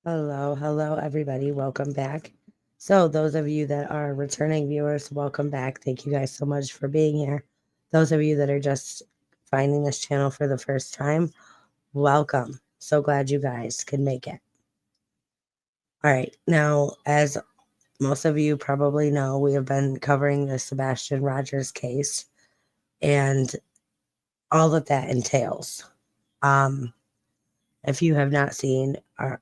Hello, everybody. Welcome back. So, those of you that are returning viewers, welcome back. Thank you guys so much for being here. Those of you that are just finding this channel for the first time, welcome. So glad you guys could make it. All right. Now, as most of you probably know, we have been covering the Sebastian Rogers case and all that entails. If you have not seen our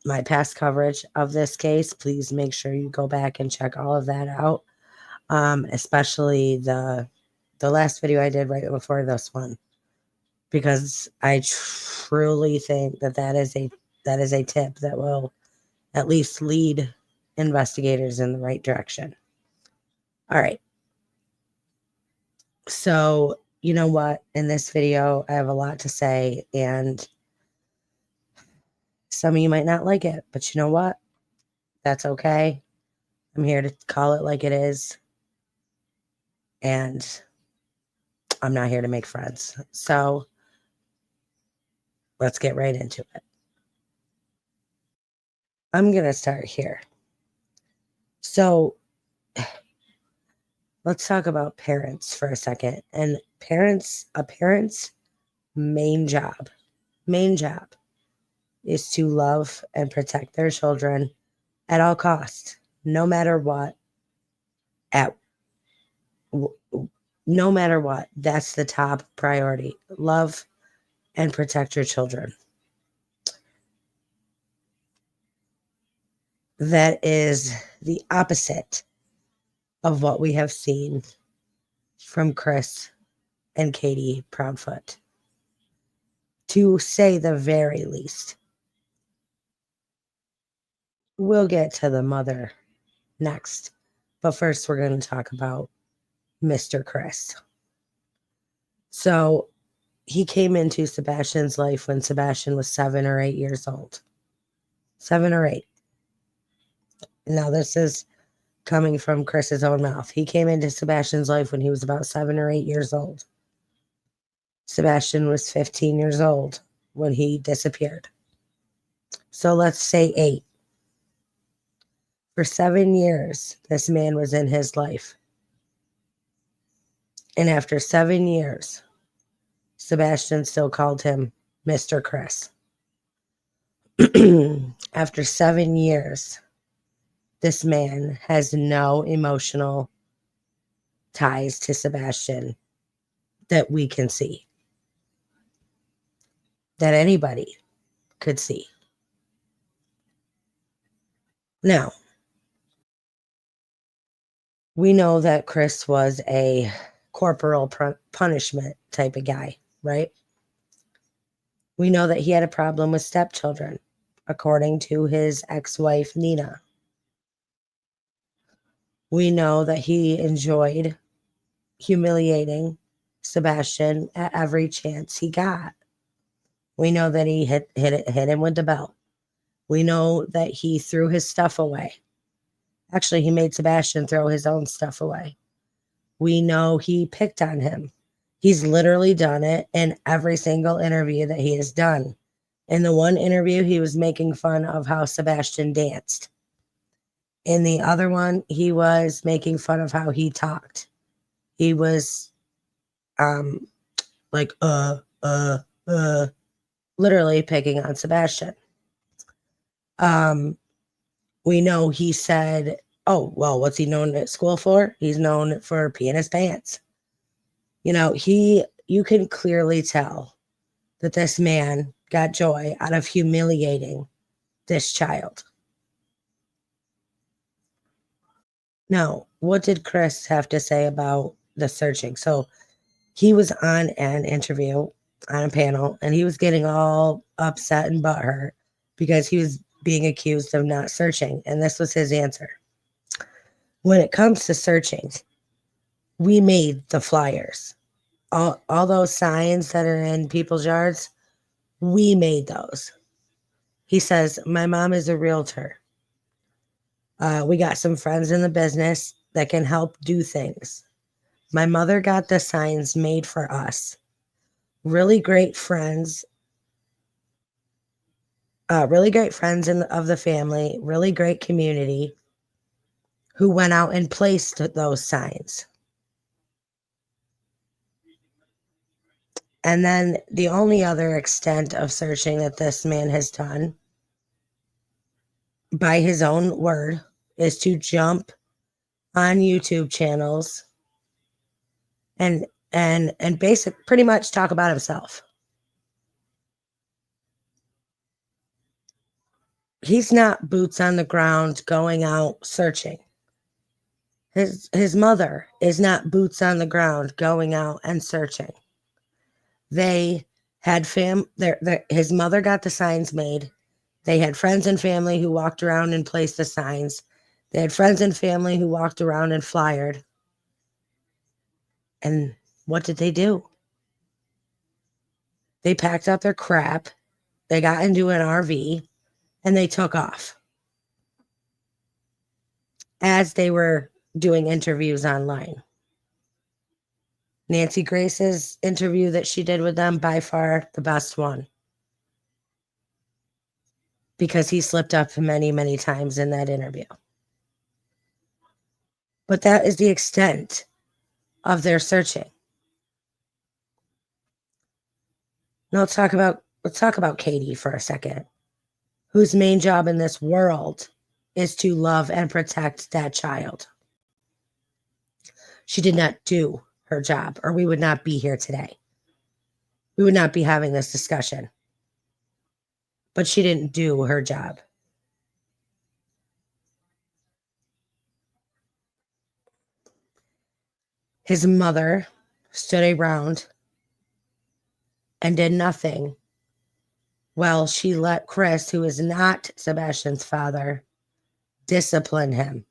my past coverage of this case, please make sure you go back and check all of that out. Especially the last video I did right before this one, because I truly think that is a tip that will at least lead investigators in the right direction. All right. So, you know what? In this video, I have a lot to say, and some of you might not like it, but you know what? That's okay. I'm here to call it like it is, and I'm not here to make friends. So let's get right into it. I'm going to start here. So let's talk about parents for a second. And a parent's main job is to love and protect their children at all costs, no matter what, at no matter what. That's the top priority. Love and protect your children. That is the opposite of what we have seen from Chris and Katie Proudfoot, to say the very least. We'll get to the mother next, but first we're going to talk about Mr. Chris. So he came into Sebastian's life when Sebastian was 7 or 8 years old. 7 or 8. Now, this is coming from Chris's own mouth. He came into Sebastian's life when he was about 7 or 8 years old. Sebastian was 15 years old when he disappeared. So let's say 8. For 7 years, this man was in his life. And after 7 years, Sebastian still called him Mr. Chris. After 7 years, this man has no emotional ties to Sebastian that we can see, that anybody could see. Now, we know that Chris was a corporal punishment type of guy, right? We know that he had a problem with stepchildren, according to his ex-wife, Nina. We know that he enjoyed humiliating Sebastian at every chance he got. We know that he hit him with the belt. We know that he threw his stuff away. Actually, he made Sebastian throw his own stuff away. We know he picked on him. He's literally done it in every single interview that he has done. In the one interview, he was making fun of how Sebastian danced. In the other one, he was making fun of how he talked. He was like literally picking on Sebastian. We know he said, oh, well, what's he known at school for? He's known for peeing his pants. You know, you can clearly tell that this man got joy out of humiliating this child. Now, what did Chris have to say about the searching? So he was on an interview on a panel, and he was getting all upset and butthurt because he was being accused of not searching. And this was his answer. When it comes to searching, we made the flyers. All those signs that are in people's yards, we made those. He says, my mom is a realtor. We got some friends in the business that can help do things. My mother got the signs made for us. Really great friends really great friends of the family, really great community who went out and placed those signs. And then the only other extent of searching that this man has done, by his own word, is to jump on YouTube channels and basic pretty much talk about himself. He's not boots on the ground going out searching. His mother is not boots on the ground going out and searching. They had his mother got the signs made. They had friends and family who walked around and placed the signs. They had friends and family who walked around and flyered. And what did they do? They packed up their crap. They got into an RV and they took off as they were doing interviews online. Nancy Grace's interview that she did with them, by far the best one, because he slipped up many, many times in that interview. But that is the extent of their searching. Now let's talk about Katie for a second, whose main job in this world is to love and protect that child. She did not do her job, or we would not be here today. We would not be having this discussion. But she didn't do her job. His mother stood around and did nothing while she let Chris, who is not Sebastian's father, discipline him,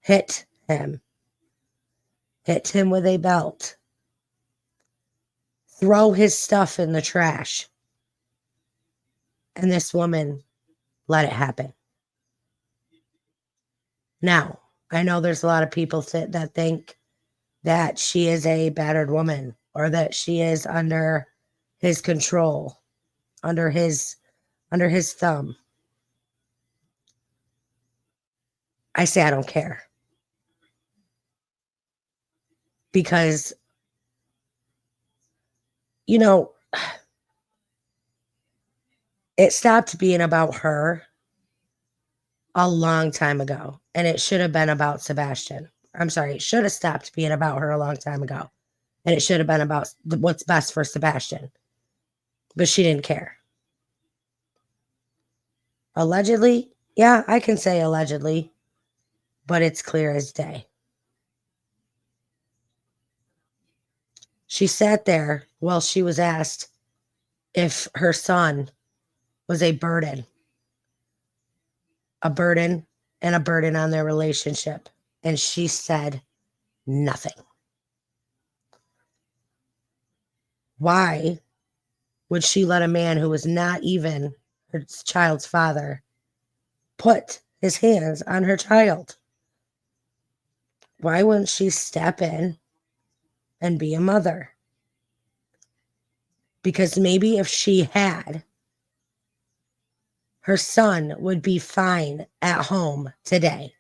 hit him with a belt, throw his stuff in the trash. And this woman let it happen. Now, I know there's a lot of people that think that she is a battered woman, or that she is under his control, under his thumb. I say I don't care, because, you know, it stopped being about her a long time ago, and it should have been about Sebastian. I'm sorry, it should have stopped being about her a long time ago, and it should have been about what's best for Sebastian. But she didn't care. Allegedly, yeah, I can say allegedly, but it's clear as day. She sat there while she was asked if her son was a burden and a burden on their relationship. And she said nothing. Why would she let a man who was not even her child's father put his hands on her child? Why wouldn't she step in and be a mother? Because maybe if she had, her son would be fine at home today.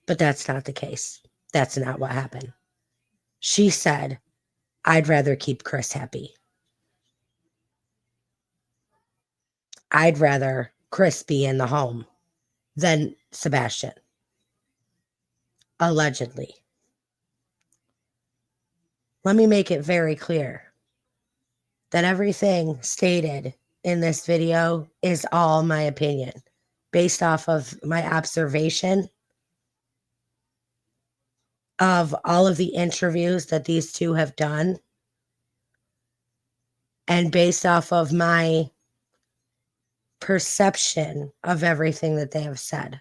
But that's not the case. That's not what happened. She said, I'd rather keep Chris happy. I'd rather Chris be in the home than Sebastian. Allegedly. Let me make it very clear that everything stated in this video is all my opinion, based off of my observation of all of the interviews that these two have done, and based off of my perception of everything that they have said.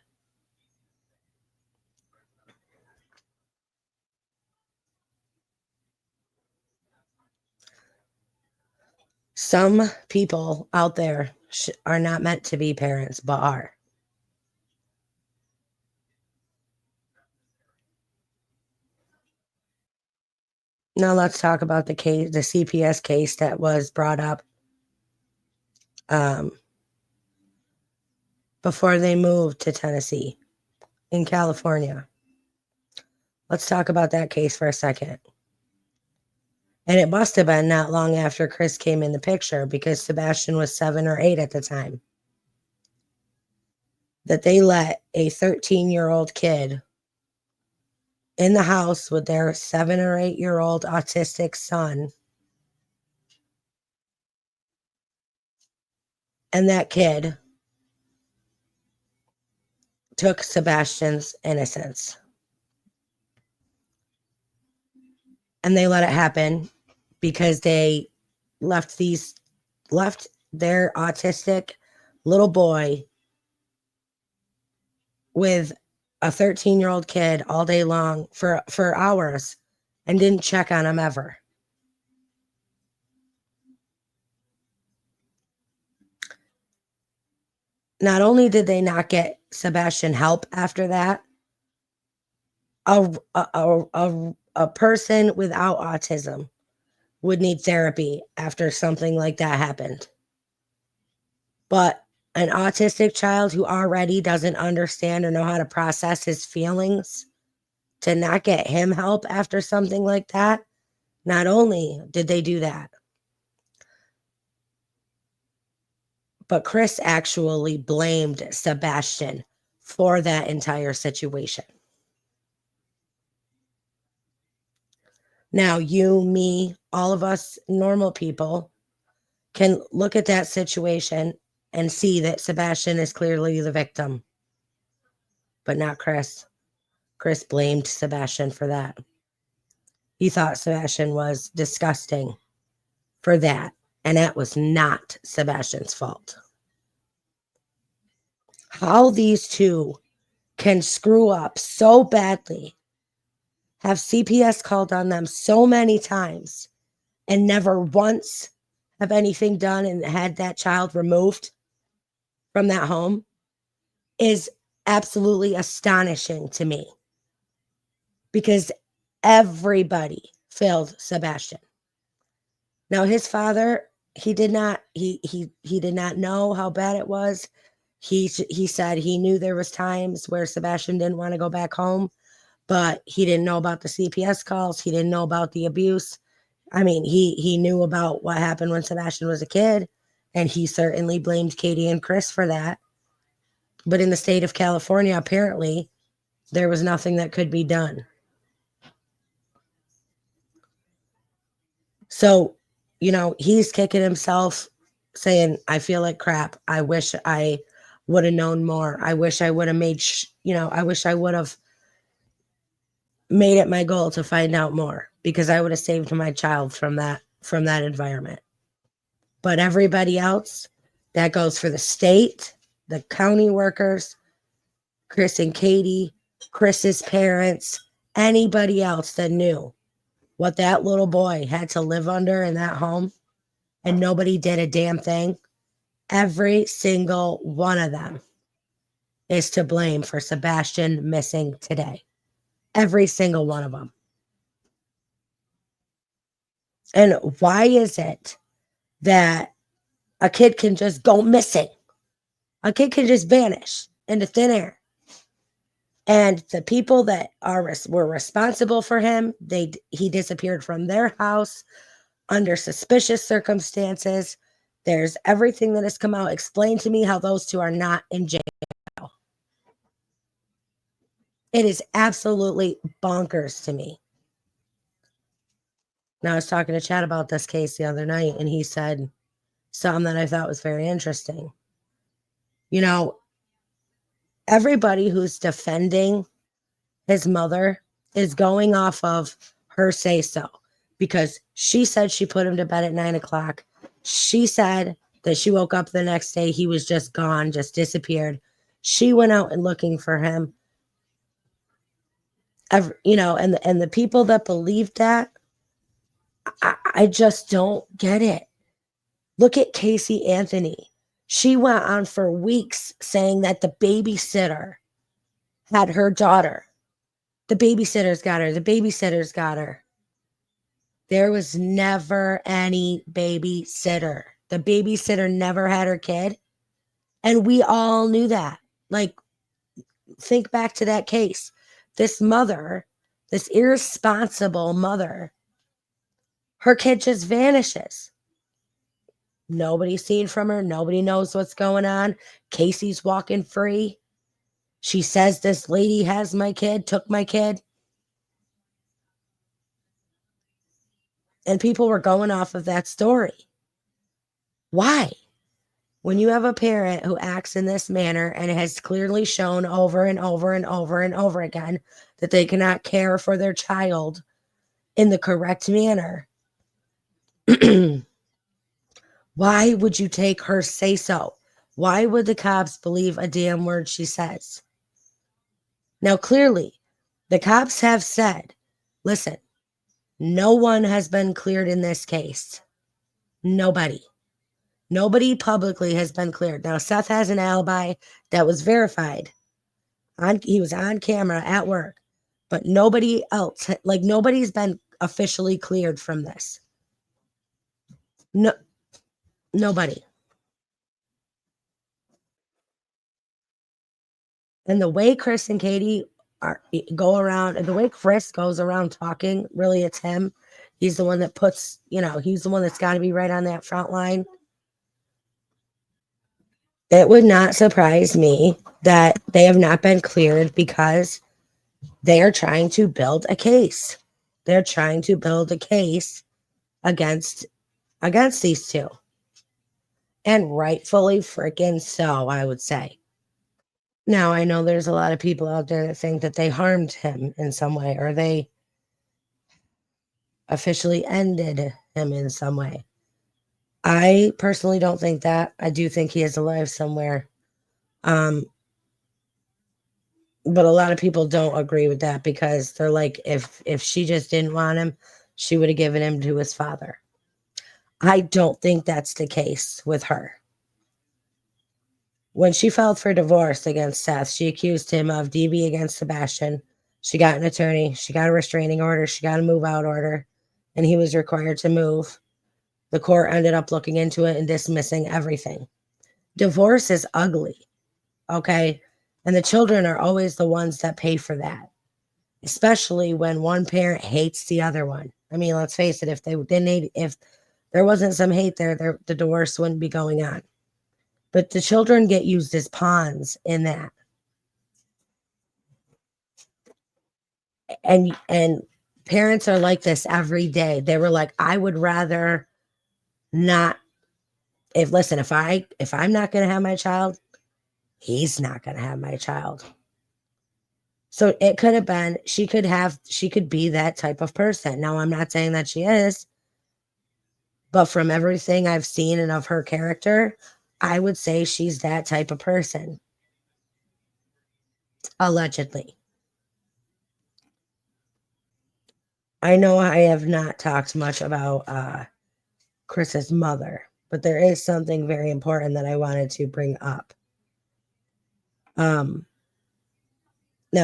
Some people out there are not meant to be parents, but are. Now let's talk about the case, the CPS case that was brought up um, before they moved to Tennessee in California. Let's talk about that case for a second. And it must have been not long after Chris came in the picture because Sebastian was 7 or 8 at the time. That they let a 13-year-old kid in the house with their 7 or 8-year-old autistic son. And that kid took Sebastian's innocence. And they let it happen because they left their autistic little boy with a 13-year-old kid all day long for hours and didn't check on him ever. Not only did they not get Sebastian help after that, a person without autism would need therapy after something like that happened. But an autistic child who already doesn't understand or know how to process his feelings, to not get him help after something like that, not only did they do that, but Chris actually blamed Sebastian for that entire situation. Now, you, me, all of us normal people can look at that situation and see that Sebastian is clearly the victim, but not Chris. Chris blamed Sebastian for that. He thought Sebastian was disgusting for that, and that was not Sebastian's fault. How these two can screw up so badly, have CPS called on them so many times, and never once have anything done and had that child removed from that home is absolutely astonishing to me, because everybody failed Sebastian. Now his father, he did not know how bad it was. He said he knew there was times where Sebastian didn't want to go back home, but he didn't know about the CPS calls. He didn't know about the abuse. I mean, he knew about what happened when Sebastian was a kid, and he certainly blamed Katie and Chris for that. But in the state of California, apparently, there was nothing that could be done. So, he's kicking himself, saying, I feel like crap. I wish I would have known more. I wish I would have I wish I would have made it my goal to find out more, because I would have saved my child from that environment. But everybody else, that goes for the state, the county workers, Chris and Katie, Chris's parents, anybody else that knew what that little boy had to live under in that home, and nobody did a damn thing. Every single one of them is to blame for Sebastian missing today. Every single one of them. And why is it that a kid can just go missing? A kid can just vanish into thin air. And the people that were responsible for him, he disappeared from their house under suspicious circumstances. There's everything that has come out. Explain to me how those two are not in jail. It is absolutely bonkers to me. Now, I was talking to Chad about this case the other night, and he said something that I thought was very interesting. Everybody who's defending his mother is going off of her say so, because she said she put him to bed at 9 o'clock. She said that she woke up the next day, he was just gone, just disappeared. She went out and looking for him. And the people that believe that, I just don't get it. Look at Casey Anthony. She went on for weeks saying that the babysitter had her daughter. The babysitter's got her. The babysitter's got her. There was never any babysitter. The babysitter never had her kid. And we all knew that. Like, think back to that case. This mother, this irresponsible mother, her kid just vanishes. Nobody's seen from her. Nobody knows what's going on. Casey's walking free. She says this lady has my kid, took my kid. And people were going off of that story. Why? When you have a parent who acts in this manner and has clearly shown over and over and over and over again that they cannot care for their child in the correct manner, why would you take her say so? Why would the cops believe a damn word she says? Now, clearly, the cops have said, listen, no one has been cleared in this case. Nobody. Nobody publicly has been cleared. Now, Seth has an alibi that was verified. He was on camera at work, but nobody else, like nobody's been officially cleared from this. No, nobody. And the way Chris and Katie go around, and the way Chris goes around talking, really, it's him. He's the one that puts, he's the one that's got to be right on that front line. It would not surprise me that they have not been cleared because they are trying to build a case. They're trying to build a case against these two. And rightfully freaking so, I would say. Now, I know there's a lot of people out there that think that they harmed him in some way or they officially ended him in some way. I personally don't think that. I do think he is alive somewhere. But a lot of people don't agree with that because they're like, if she just didn't want him, she would have given him to his father. I don't think that's the case with her. When she filed for divorce against Seth, she accused him of DV against Sebastian. She got an attorney. She got a restraining order. She got a move-out order, and he was required to move. The court ended up looking into it and dismissing everything. Divorce is ugly, okay? And the children are always the ones that pay for that, especially when one parent hates the other one. I mean, let's face it, if there wasn't some hate there, the divorce wouldn't be going on. But the children get used as pawns in that. And parents are like this every day. They were like, I would rather not if I'm not going to have my child, he's not going to have my child. So it could have been she could be that type of person. Now, I'm not saying that she is, but from everything I've seen and of her character, I would say she's that type of person. Allegedly. I know I have not talked much about Chris's mother, but there is something very important that I wanted to bring up. Now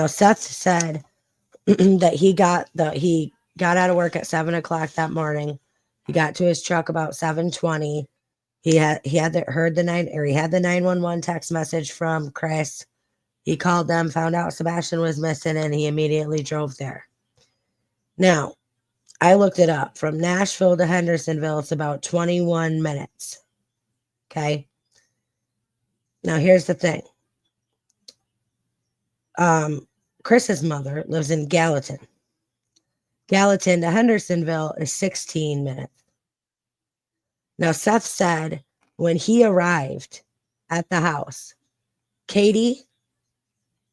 Seth said that he got out of work at 7:00 that morning. He got to his truck about 7:20. He had heard the 911 text message from Chris. He called them, found out Sebastian was missing, and he immediately drove there. Now, I looked it up. From Nashville to Hendersonville, it's about 21 minutes. Okay. Now, here's the thing. Chris's mother lives in Gallatin. Gallatin to Hendersonville is 16 minutes. Now, Seth said when he arrived at the house, Katie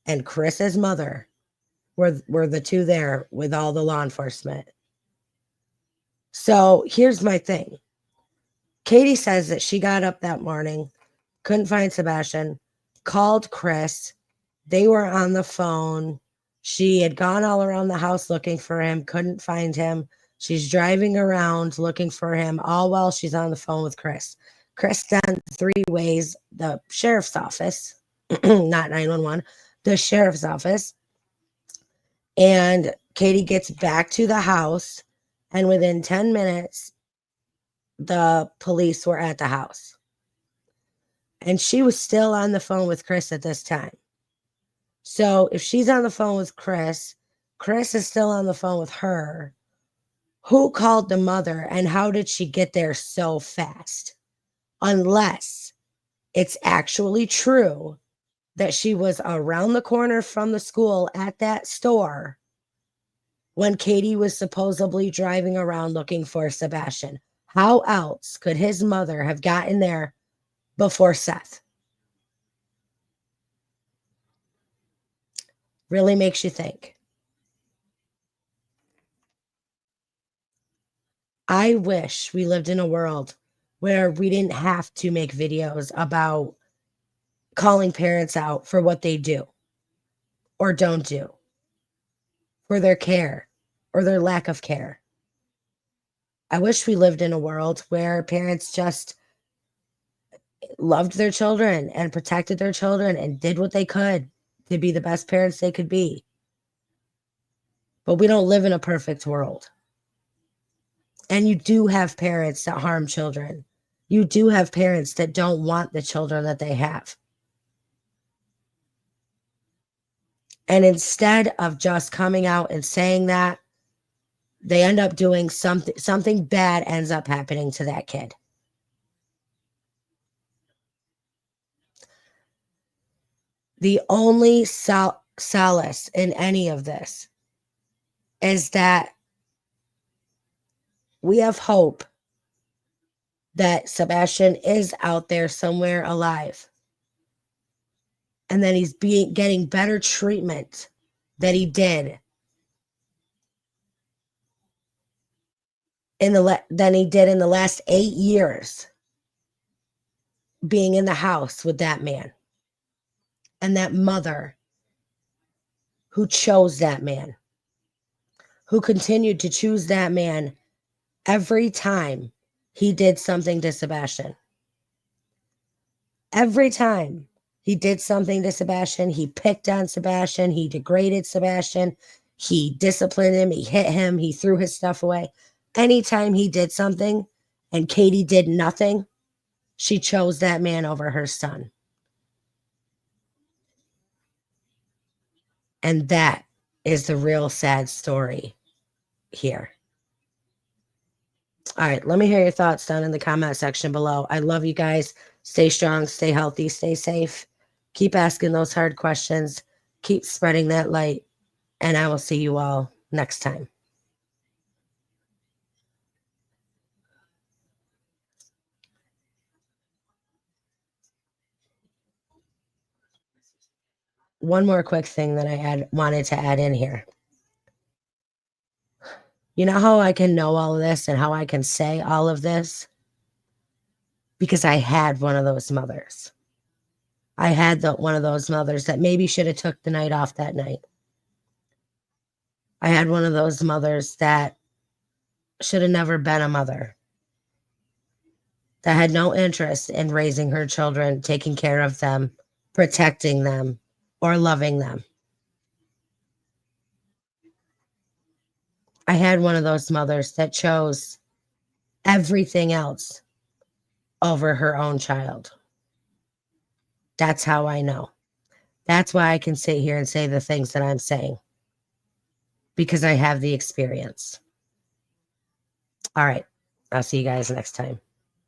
and Chris's mother were the two there with all the law enforcement. So here's my thing. Katie says that she got up that morning, couldn't find Sebastian, called Chris. They were on the phone. She had gone all around the house looking for him, couldn't find him. She's driving around looking for him, all while she's on the phone with Chris. Chris then three-ways the sheriff's office, not 911, the sheriff's office. And Katie gets back to the house And within 10 minutes, the police were at the house. And she was still on the phone with Chris at this time. So if she's on the phone with Chris, Chris is still on the phone with her. Who called the mother and how did she get there so fast? Unless it's actually true that she was around the corner from the school at that store when Katie was supposedly driving around looking for Sebastian. How else could his mother have gotten there before Seth? Really makes you think. I wish we lived in a world where we didn't have to make videos about calling parents out for what they do or don't do, for their care or their lack of care. I wish we lived in a world where parents just loved their children and protected their children and did what they could to be the best parents they could be. But we don't live in a perfect world. And you do have parents that harm children. You do have parents that don't want the children that they have. And instead of just coming out and saying that, they end up doing something bad ends up happening to that kid. The only solace in any of this is that we have hope that Sebastian is out there somewhere alive and that he's getting better treatment that he did than he did in the last 8 years being in the house with that man and that mother who chose that man, who continued to choose that man every time he did something to Sebastian. Every time he did something to Sebastian, he picked on Sebastian, he degraded Sebastian, he disciplined him, he hit him, he threw his stuff away. Anytime he did something and Katie did nothing, she chose that man over her son. And that is the real sad story here. All right, let me hear your thoughts down in the comment section below. I love you guys. Stay strong, stay healthy, stay safe. Keep asking those hard questions. Keep spreading that light. And I will see you all next time. One more quick thing that I wanted to add in here. You know how I can know all of this and how I can say all of this? Because I had one of those mothers. I had one of those mothers that maybe should have took the night off that night. I had one of those mothers that should have never been a mother, that had no interest in raising her children, taking care of them, protecting them, or loving them. I had one of those mothers that chose everything else over her own child. That's how I know. That's why I can sit here and say the things that I'm saying, because I have the experience. All right. I'll see you guys next time.